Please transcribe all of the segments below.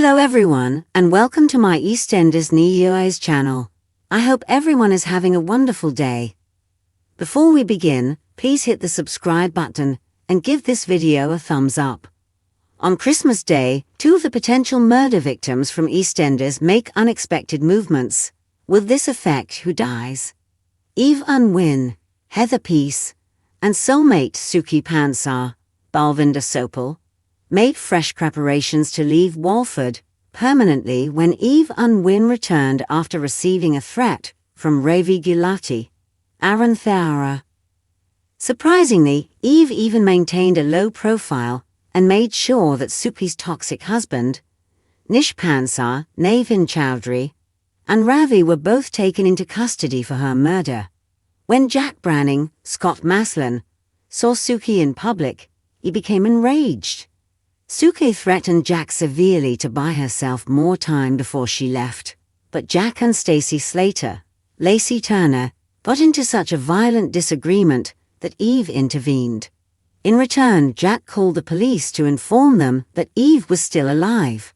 Hello everyone, and welcome to my EastEnders Nish channel. I hope everyone is having a wonderful day. Before we begin, please hit the subscribe button and give this video a thumbs up. On Christmas Day, two of the potential murder victims from EastEnders make unexpected movements. Will this affect who dies? Eve Unwin, Heather Peace, and soulmate Suki Pansar, Balvinder Sopal, made fresh preparations to leave Walford permanently when Eve Unwin returned after receiving a threat from Ravi Gulati, Aaron Thara. Surprisingly, Eve even maintained a low profile and made sure that Suki's toxic husband, Nish Pansar, Navin Chowdhury, and Ravi were both taken into custody for her murder. When Jack Branning, Scott Maslin, saw Suki in public, he became enraged. Suki threatened Jack severely to buy herself more time before she left, but Jack and Stacey Slater, Lacey Turner, got into such a violent disagreement that Eve intervened. In return, Jack called the police to inform them that Eve was still alive.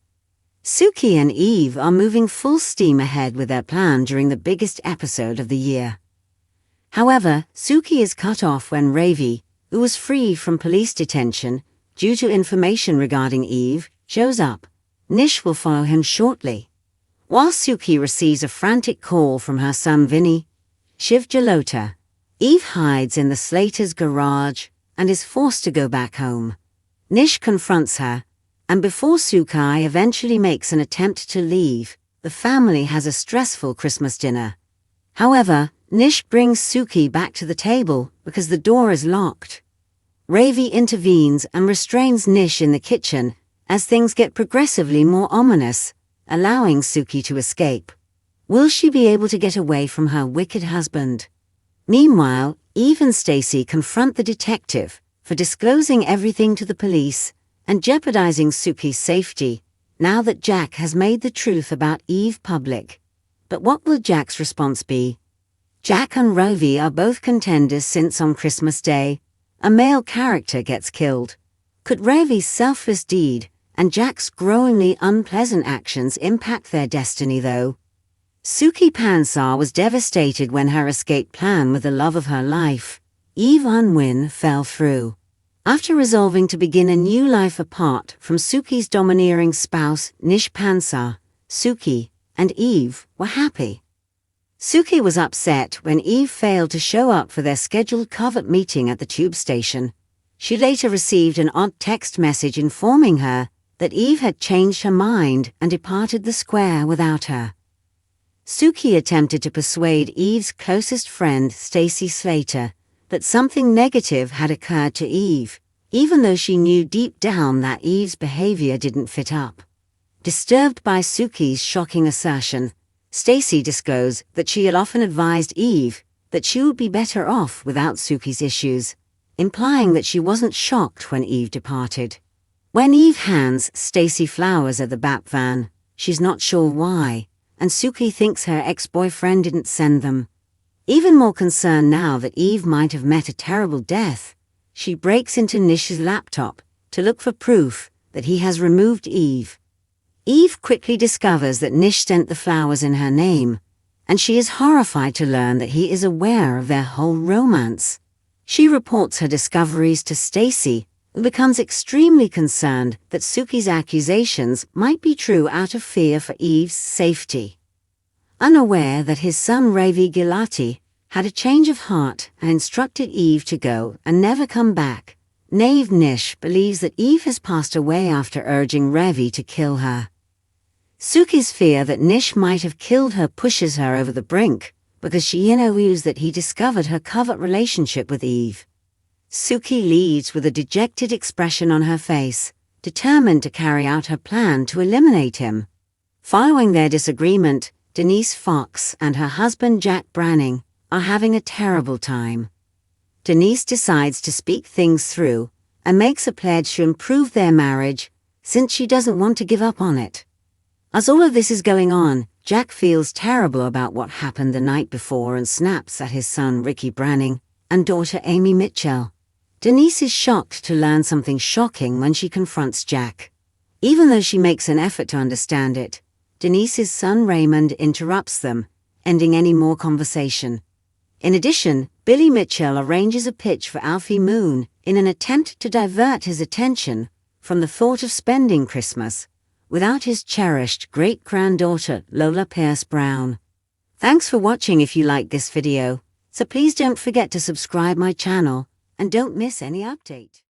Suki and Eve are moving full steam ahead with their plan during the biggest episode of the year. However, Suki is cut off when Ravi, who was free from police detention due to information regarding Eve, shows up. Nish will follow him shortly. While Suki receives a frantic call from her son Vinny, Shiv Jalota, Eve hides in the Slaters' garage and is forced to go back home. Nish confronts her, and before Suki eventually makes an attempt to leave, the family has a stressful Christmas dinner. However, Nish brings Suki back to the table because the door is locked. Ravi intervenes and restrains Nish in the kitchen as things get progressively more ominous, allowing Suki to escape. Will she be able to get away from her wicked husband? Meanwhile, Eve and Stacey confront the detective for disclosing everything to the police and jeopardizing Suki's safety now that Jack has made the truth about Eve public. But what will Jack's response be? Jack and Ravi are both contenders since on Christmas Day, a male character gets killed. Could Ravi's selfless deed and Jack's growingly unpleasant actions impact their destiny though? Suki Pansar was devastated when her escape plan with the love of her life, Eve Unwin, fell through. After resolving to begin a new life apart from Suki's domineering spouse Nish Pansar, Suki and Eve were happy. Suki was upset when Eve failed to show up for their scheduled covert meeting at the tube station. She later received an odd text message informing her that Eve had changed her mind and departed the square without her. Suki attempted to persuade Eve's closest friend, Stacey Slater, that something negative had occurred to Eve, even though she knew deep down that Eve's behavior didn't fit up. Disturbed by Suki's shocking assertion, Stacey disclosed that she had often advised Eve that she would be better off without Suki's issues, implying that she wasn't shocked when Eve departed. When Eve hands Stacey flowers at the BAP van, she's not sure why, and Suki thinks her ex-boyfriend didn't send them. Even more concerned now that Eve might have met a terrible death, she breaks into Nish's laptop to look for proof that he has removed Eve. Eve quickly discovers that Nish sent the flowers in her name, and she is horrified to learn that he is aware of their whole romance. She reports her discoveries to Stacey, who becomes extremely concerned that Suki's accusations might be true out of fear for Eve's safety. Unaware that his son Ravi Gulati had a change of heart and instructed Eve to go and never come back, naive Nish believes that Eve has passed away after urging Ravi to kill her. Suki's fear that Nish might have killed her pushes her over the brink because she knows that he discovered her covert relationship with Eve. Suki leaves with a dejected expression on her face, determined to carry out her plan to eliminate him. Following their disagreement, Denise Fox and her husband Jack Branning are having a terrible time. Denise decides to speak things through and makes a pledge to improve their marriage since she doesn't want to give up on it. As all of this is going on, Jack feels terrible about what happened the night before and snaps at his son Ricky Branning and daughter Amy Mitchell. Denise is shocked to learn something shocking when she confronts Jack. Even though she makes an effort to understand it, Denise's son Raymond interrupts them, ending any more conversation. In addition, Billy Mitchell arranges a pitch for Alfie Moon in an attempt to divert his attention from the thought of spending Christmas without his cherished great-granddaughter Lola Pierce Brown. Thanks for watching. If you like this video, so please don't forget to subscribe my channel and don't miss any update.